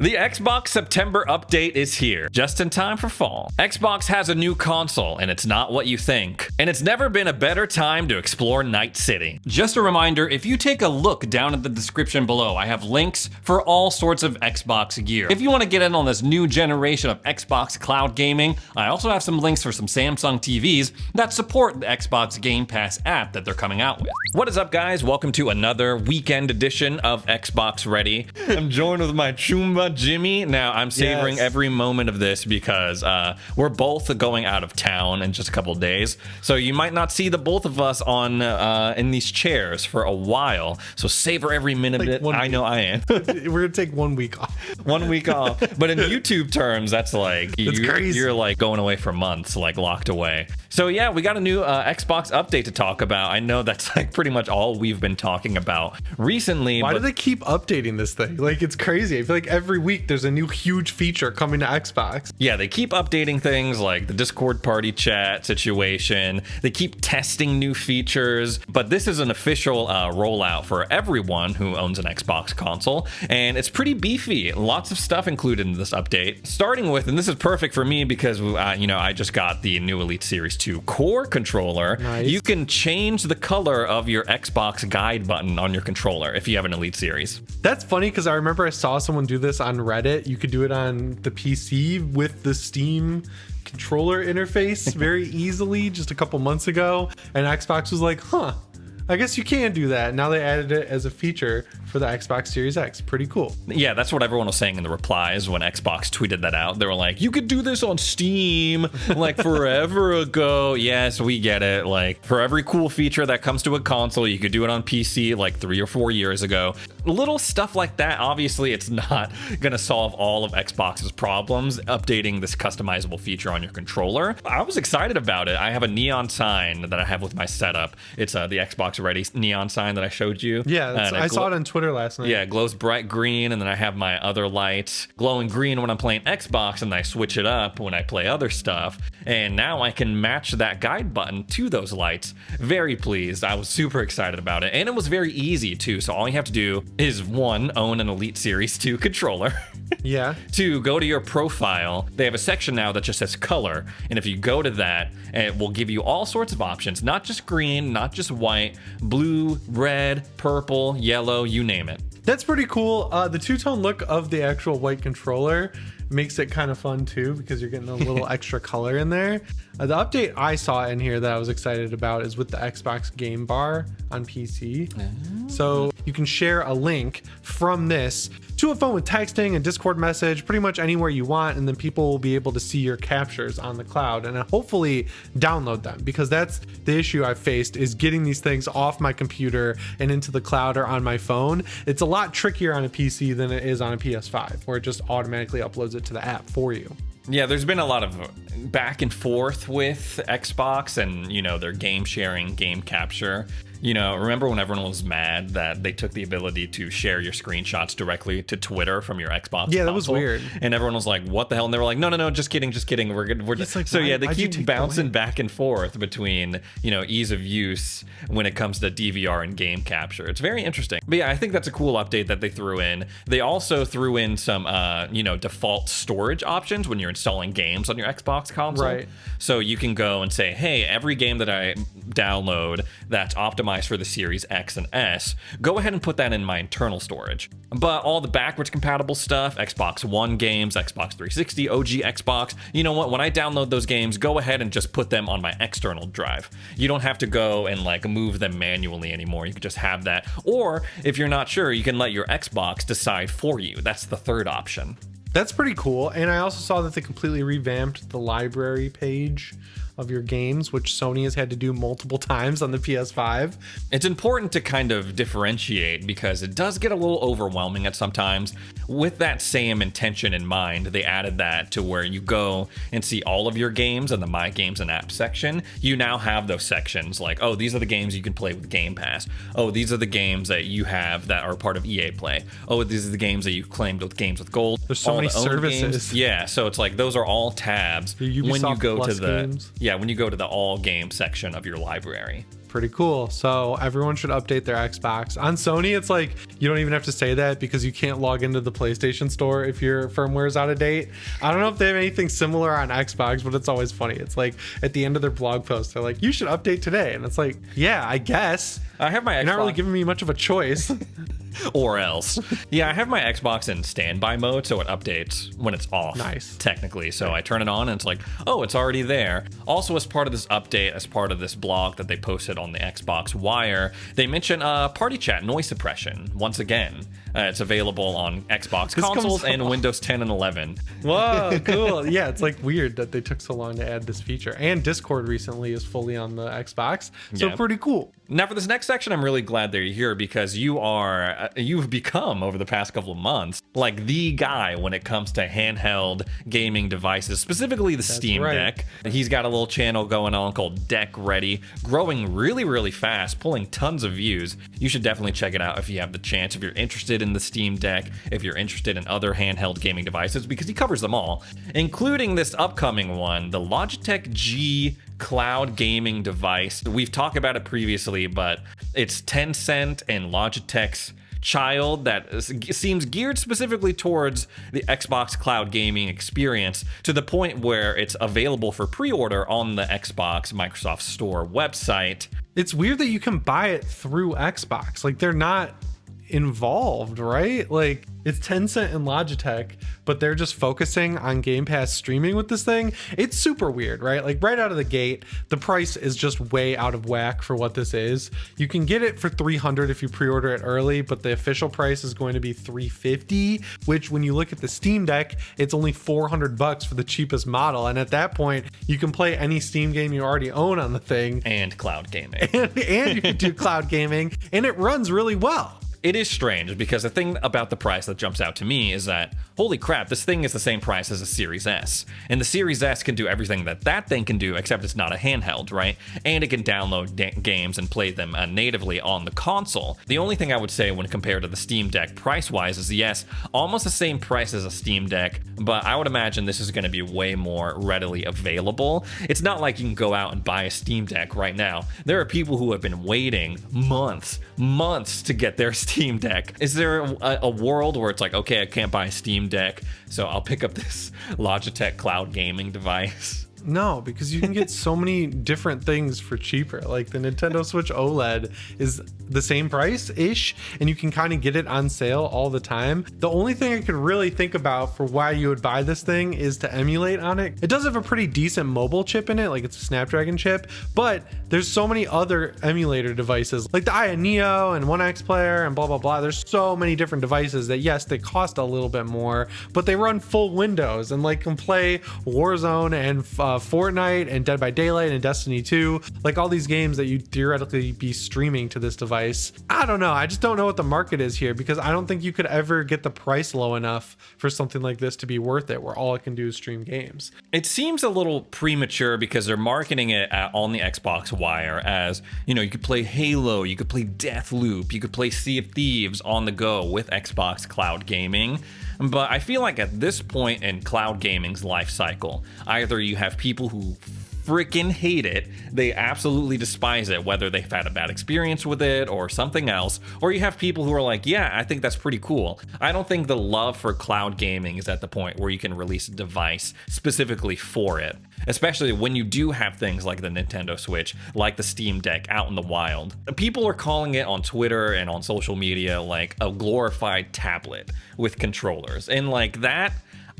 The Xbox September update is here, just in time for fall. Xbox has a new console, and it's not what you think. And it's never been a better time to explore Night City. Just a reminder, if you take a look down at the description below, I have links for all sorts of Xbox gear. If you want to get in on this new generation of Xbox cloud gaming, I also have some links for some Samsung TVs that support the Xbox Game Pass app that they're coming out with. What is up, guys? Welcome to another weekend edition of Xbox Ready. I'm joined with my Choom Jimmy. Now, I'm savoring every moment of this because we're both going out of town in just a couple of days. So you might not see the both of us on in these chairs for a while. So savor every minute of it. I know I am. We're going to take 1 week off. 1 week off. But in YouTube terms, that's like, crazy. You're like going away for months, like locked away. So yeah, we got a new Xbox update to talk about. I know that's like pretty much all we've been talking about recently. Why do they keep updating this thing? Like, it's crazy. I feel like every week there's a new huge feature coming to Xbox. Yeah, they keep updating things like the Discord party chat situation. They keep testing new features, but this is an official rollout for everyone who owns an Xbox console, and it's pretty beefy. Lots of stuff included in this update. Starting with, and this is perfect for me because I just got the new Elite Series 2 Core controller. Nice. You can change the color of your Xbox guide button on your controller if you have an Elite Series. That's funny because I remember I saw someone do this on Reddit. You could do it on the PC with the Steam controller interface very easily just a couple months ago. And Xbox was like, I guess you can do that. Now they added it as a feature for the Xbox Series X. Pretty cool. Yeah, that's what everyone was saying in the replies when Xbox tweeted that out. They were like, you could do this on Steam like forever ago. Yes, we get it. Like, for every cool feature that comes to a console, you could do it on PC like 3 or 4 years ago. Little stuff like that. Obviously, it's not going to solve all of Xbox's problems, updating this customizable feature on your controller. I was excited about it. I have a neon sign that I have with my setup. It's the Xbox Ready neon sign that I showed you. Yeah, I saw it on Twitter last night. Yeah, it glows bright green, and then I have my other light glowing green when I'm playing Xbox, and I switch it up when I play other stuff. And now I can match that guide button to those lights. Very pleased. I was super excited about it, and it was very easy too. So all you have to do is 1, own an Elite Series 2 controller. Yeah. 2, go to your profile. They have a section now that just says color, and if you go to that, it will give you all sorts of options, not just green, not just white, blue, red, purple, yellow, you name it. That's pretty cool. The two-tone look of the actual white controller makes it kind of fun too, because you're getting a little extra color in there. The update I saw in here that I was excited about is with the Xbox Game Bar on PC. So you can share a link from this to a phone with texting and Discord message, pretty much anywhere you want, and then people will be able to see your captures on the cloud and hopefully download them, because that's the issue I've faced, is getting these things off my computer and into the cloud or on my phone. It's a lot trickier on a PC than it is on a PS5, where it just automatically uploads it to the app for you. Yeah, there's been a lot of back and forth with Xbox and, their game sharing, game capture. Remember when everyone was mad that they took the ability to share your screenshots directly to Twitter from your Xbox? Yeah, that was weird. And everyone was like, what the hell? And they were like, no, just kidding. We're good. Like, so yeah, they keep bouncing back and forth between, ease of use when it comes to DVR and game capture. It's very interesting. But yeah, I think that's a cool update that they threw in. They also threw in some, default storage options when you're installing games on your Xbox console. Right. So you can go and say, hey, every game that I download that's optimized for the Series X and S, go ahead and put that in my internal storage. But all the backwards compatible stuff, Xbox One games, Xbox 360, OG Xbox, you know what? When I download those games, go ahead and just put them on my external drive. You don't have to go and move them manually anymore. You can just have that. Or if you're not sure, you can let your Xbox decide for you. That's the third option. That's pretty cool. And I also saw that they completely revamped the library page of your games, which Sony has had to do multiple times on the PS5. It's important to kind of differentiate because it does get a little overwhelming at sometimes. With that same intention in mind, they added that to where you go and see all of your games in the My Games and Apps section. You now have those sections like, oh, these are the games you can play with Game Pass. Oh, these are the games that you have that are part of EA Play. Oh, these are the games that you claimed with Games with Gold. There's so many services. Games. Yeah, so it's like those are all tabs the Ubisoft when you go Plus to the games. when you go to the all game section of your library. Pretty cool. So everyone should update their Xbox. On Sony, it's like you don't even have to say that because you can't log into the PlayStation Store if your firmware is out of date. I don't know if they have anything similar on Xbox, but it's always funny. It's like at the end of their blog post, they're like, you should update today. And it's like, yeah, I guess. I have my Xbox. You're not really giving me much of a choice. Or else. Yeah, I have my Xbox in standby mode, so it updates when it's off. Nice. Technically. So I turn it on and it's like, oh, it's already there. Also, as part of this update, as part of this blog that they posted on the Xbox Wire, they mention party chat noise suppression. Once again, it's available on Xbox consoles and Windows 10 and 11. Whoa, cool. Yeah, it's like weird that they took so long to add this feature. And Discord recently is fully on the Xbox. So pretty cool. Now for this next section, I'm really glad they're here because you've become, over the past couple of months, like the guy when it comes to handheld gaming devices, specifically the Steam Deck. He's got a little channel going on called Deck Ready, growing really, really fast, pulling tons of views. You should definitely check it out if you have the chance, if you're interested in the Steam Deck, if you're interested in other handheld gaming devices, because he covers them all, including this upcoming one, the Logitech G cloud gaming device. We've talked about it previously, but it's Tencent and Logitech's child that seems geared specifically towards the Xbox cloud gaming experience, to the point where it's available for pre-order on the Xbox Microsoft Store website. It's weird that you can buy it through Xbox. Like, they're not involved, right? Like, it's Tencent and Logitech, but they're just focusing on Game Pass streaming with this thing. It's super weird, right? Like, right out of the gate, the price is just way out of whack for what this is. You can get it for $300 if you pre-order it early, but the official price is going to be $350, which when you look at the Steam Deck, it's only $400 for the cheapest model. And at that point, you can play any Steam game you already own on the thing. And cloud gaming. And you can do cloud gaming, and it runs really well. It is strange because the thing about the price that jumps out to me is that, holy crap, this thing is the same price as a Series S. And the Series S can do everything that that thing can do, except it's not a handheld, right? And it can download games and play them natively on the console. The only thing I would say when compared to the Steam Deck price-wise is, yes, almost the same price as a Steam Deck, but I would imagine this is going to be way more readily available. It's not like you can go out and buy a Steam Deck right now. There are people who have been waiting months to get their Steam Deck. Is there a world where it's like, okay, I can't buy a Steam Deck, so I'll pick up this Logitech cloud gaming device? No, because you can get so many different things for cheaper. Like the Nintendo Switch OLED is the same price-ish, and you can kind of get it on sale all the time. The only thing I could really think about for why you would buy this thing is to emulate on it. It does have a pretty decent mobile chip in it, like it's a Snapdragon chip, but there's so many other emulator devices, like the Aya Neo and One X Player and blah, blah, blah. There's so many different devices that, yes, they cost a little bit more, but they run full Windows and like can play Warzone and Fortnite and Dead by Daylight and Destiny 2, like all these games that you'd theoretically be streaming to this device. I don't know. I just don't know what the market is here, because I don't think you could ever get the price low enough for something like this to be worth it, where all it can do is stream games. It seems a little premature because they're marketing it on the Xbox Wire as, you know, you could play Halo, you could play Deathloop, you could play Sea of Thieves on the go with Xbox Cloud Gaming. But I feel like at this point in cloud gaming's life cycle, either you have people who freaking hate it, they absolutely despise it, whether they've had a bad experience with it or something else, or you have people who are like, yeah, I think that's pretty cool. I don't think the love for cloud gaming is at the point where you can release a device specifically for it, especially when you do have things like the Nintendo Switch, like the Steam Deck out in the wild. People are calling it on Twitter and on social media like a glorified tablet with controllers, and like that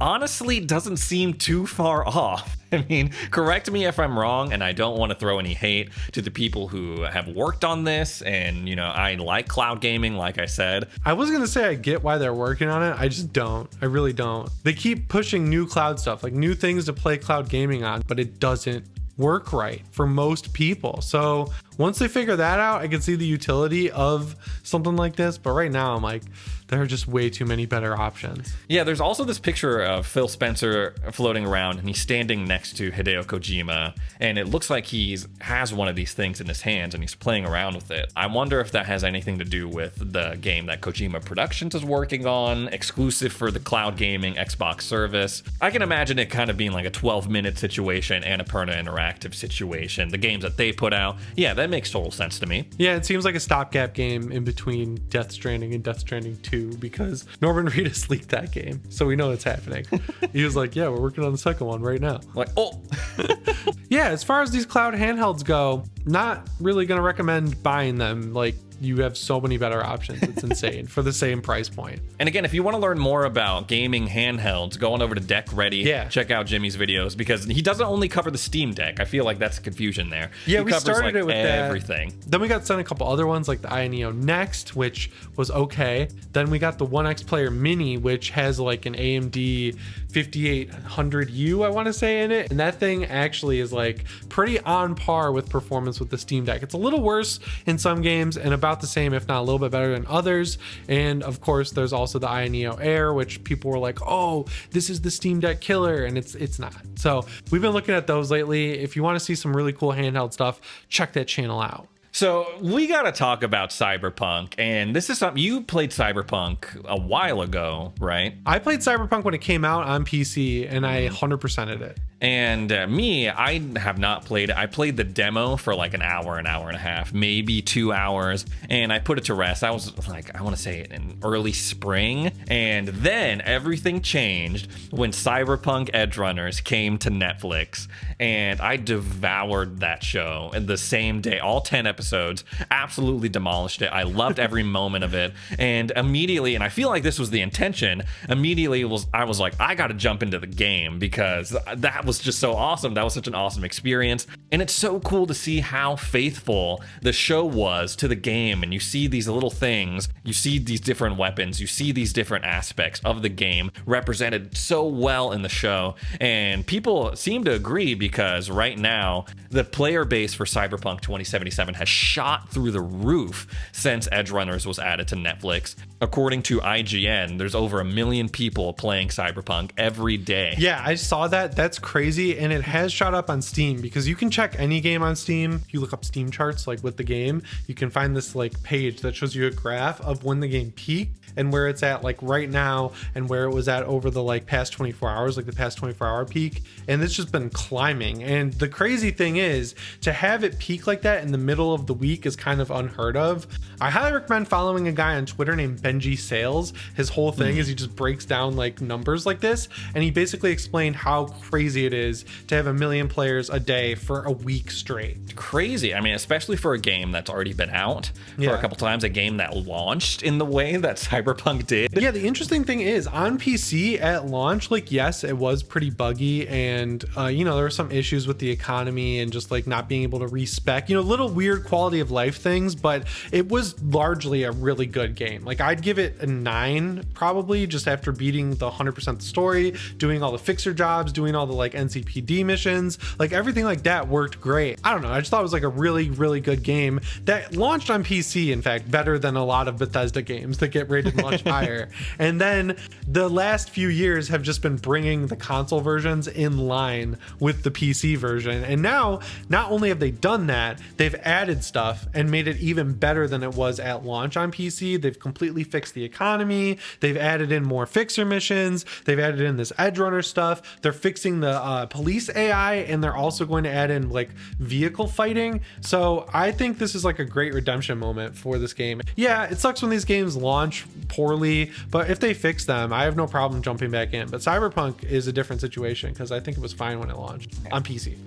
honestly doesn't seem too far off. I mean, correct me if I'm wrong, and I don't want to throw any hate to the people who have worked on this, and, you know, I like cloud gaming, like I said. I was going to say I get why they're working on it. I just don't. I really don't. They keep pushing new cloud stuff, like new things to play cloud gaming on, but it doesn't work right for most people. So once they figure that out, I can see the utility of something like this. But right now, I'm like, there are just way too many better options. Yeah, there's also this picture of Phil Spencer floating around, and he's standing next to Hideo Kojima, and it looks like he has one of these things in his hands and he's playing around with it. I wonder if that has anything to do with the game that Kojima Productions is working on, exclusive for the cloud gaming Xbox service. I can imagine it kind of being like a 12-minute situation and a Annapurna Interactive situation. The games that they put out, yeah, that That makes total sense to me. Yeah, it seems like a stopgap game in between Death Stranding and Death Stranding 2 because Norman Reedus leaked that game. So we know it's happening. He was like, yeah, we're working on the second one right now. Like, oh. Yeah, as far as these cloud handhelds go, not really going to recommend buying them. Like, you have so many better options. It's insane for the same price point. And again, if you want to learn more about gaming handhelds, go on over to Deck Ready. Yeah. Check out Jimmy's videos because he doesn't only cover the Steam Deck. I feel like that's confusion there. Yeah, he we covers, started it with everything. Then we got sent a couple other ones like the INEO Next, which was okay. Then we got the One X Player Mini, which has like an AMD 5800U, I want to say, in it. And that thing actually is like pretty on par with performance with the Steam Deck. It's a little worse in some games and about the same, if not a little bit better than others. And of course, there's also the INEO Air, which people were like, oh, this is the Steam Deck killer, and it's not. So we've been looking at those lately. If you want to see some really cool handheld stuff, check that channel out. So we got to talk about Cyberpunk, and this is something you played Cyberpunk a while ago, right? I played Cyberpunk when it came out on PC, and I 100%ed it. And me, I have not played it. I played the demo for like an hour and a half, maybe 2 hours, and I put it to rest. I was like, I want to say in early spring, and then everything changed when Cyberpunk Edgerunners came to Netflix, and I devoured that show in the same day, all 10 episodes, absolutely demolished it. I loved every moment of it, and immediately, and I feel like this was the intention, immediately I was like, I got to jump into the game because that was just so awesome. That was such an awesome experience. And it's so cool to see how faithful the show was to the game. And you see these little things, you see these different weapons, you see these different aspects of the game represented so well in the show. And people seem to agree because right now, the player base for Cyberpunk 2077 has shot through the roof since Edgerunners was added to Netflix. According to IGN, there's over 1 million people playing Cyberpunk every day. Yeah, I saw that. That's crazy. And it has shot up on Steam because you can check any game on Steam. If you look up Steam charts, like with the game, you can find this like page that shows you a graph of when the game peaked and where it's at like right now and where it was at over the like past 24 hours, like the past 24-hour peak. And it's just been climbing. And the crazy thing is to have it peak like that in the middle of the week is kind of unheard of. I highly recommend following a guy on Twitter named Benji Sales. His whole thing is he just breaks down like numbers like this. And he basically explained how crazy it is to have 1 million players a day for a week straight. Crazy. I mean, especially for a game that's already been out for a couple times, a game that launched in the way that Cyberpunk did. Yeah, the interesting thing is on PC at launch, like, yes, it was pretty buggy and, you know, there were some issues with the economy and just like not being able to respec, you know, little weird quality of life things, but it was largely a really good game. Like, I'd give it a 9 probably just after beating the 100% story, doing all the fixer jobs, doing all the like NCPD missions, like everything like that worked great. I don't know. I just thought it was like a really, really good game that launched on PC, in fact, better than a lot of Bethesda games that get rated much higher. And then the last few years have just been bringing the console versions in line with the PC version. And now, not only have they done that, they've added stuff and made it even better than it was at launch on PC. They've completely fixed the economy. They've added in more fixer missions. They've added in this Edgerunner stuff. They're fixing the police AI, and they're also going to add in like vehicle fighting. So I think this is like a great redemption moment for this game. Yeah, it sucks when these games launch poorly, but if they fix them, I have no problem jumping back in. But Cyberpunk is a different situation because I think it was fine when it launched on PC.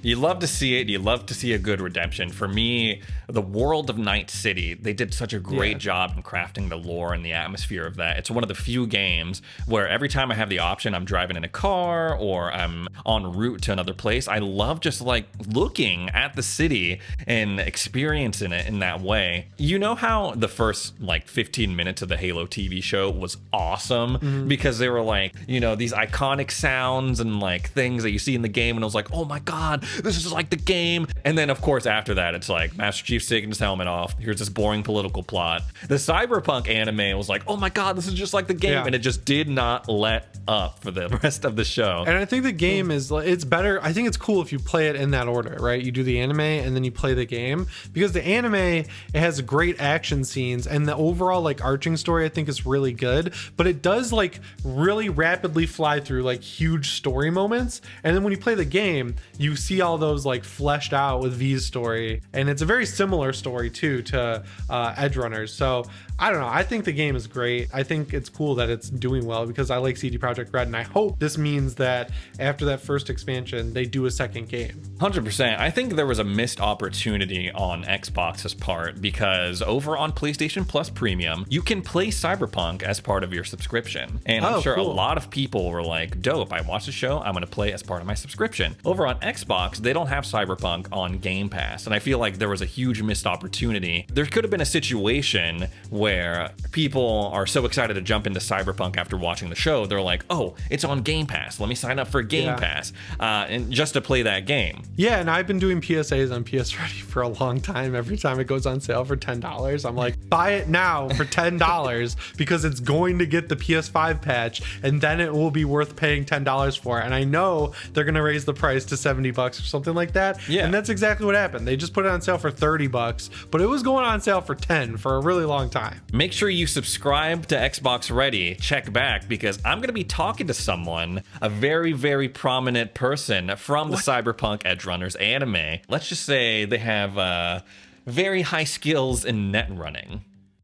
You love to see it. You love to see a good redemption. For me, the world of Night City, they did such a great job in crafting the lore and the atmosphere of that. It's one of the few games where every time I have the option, I'm driving in a car or I'm en route to another place, I love just like looking at the city and experiencing it in that way. You know how the first like 15 minutes of the Halo TV show was awesome because they were like, you know, these iconic sounds and like things that you see in the game, and I was like, oh my God, this is like the game. And then of course after that it's like Master Chief's taking his helmet off, here's this boring political plot. The Cyberpunk anime was like, oh my God, this is just like the game. And it just did not let up for the rest of the show. And I think the game is, it's better. I think it's cool if you play it in that order, right? You do the anime and then you play the game, because the anime, it has great action scenes and the overall like arching story I think is really good, but it does like really rapidly fly through like huge story moments. And then when you play the game, you see all those like fleshed out with V's story, and it's a very similar story too to Edge Runners. So I don't know. I think the game is great. I think it's cool that it's doing well because I like CD Projekt Red, and I hope this means that after that first expansion, they do a second game. 100%. I think there was a missed opportunity on Xbox's part, because over on PlayStation Plus Premium, you can play Cyberpunk as part of your subscription. And I'm sure cool. a lot of people were like, dope, I watched the show, I'm going to play as part of my subscription. Over on Xbox, they don't have Cyberpunk on Game Pass. And I feel like there was a huge missed opportunity. There could have been a situation where people are so excited to jump into Cyberpunk after watching the show, they're like, oh, it's on Game Pass, let me sign up for Game Pass, and just to play that game. Yeah, and I've been doing PSAs on PS Ready for a long time. Every time it goes on sale for $10, I'm like, buy it now for $10 because it's going to get the PS5 patch, and then it will be worth paying $10 for it. And I know they're going to raise the price to $70 or something like that. Yeah. And that's exactly what happened. They just put it on sale for $30, but it was going on sale for $10 for a really long time. Make sure you subscribe to Xbox Ready. Check back, because I'm going to be talking to someone, a very, very prominent person from the Cyberpunk Edge Runners anime. Let's just say they have very high skills in net running.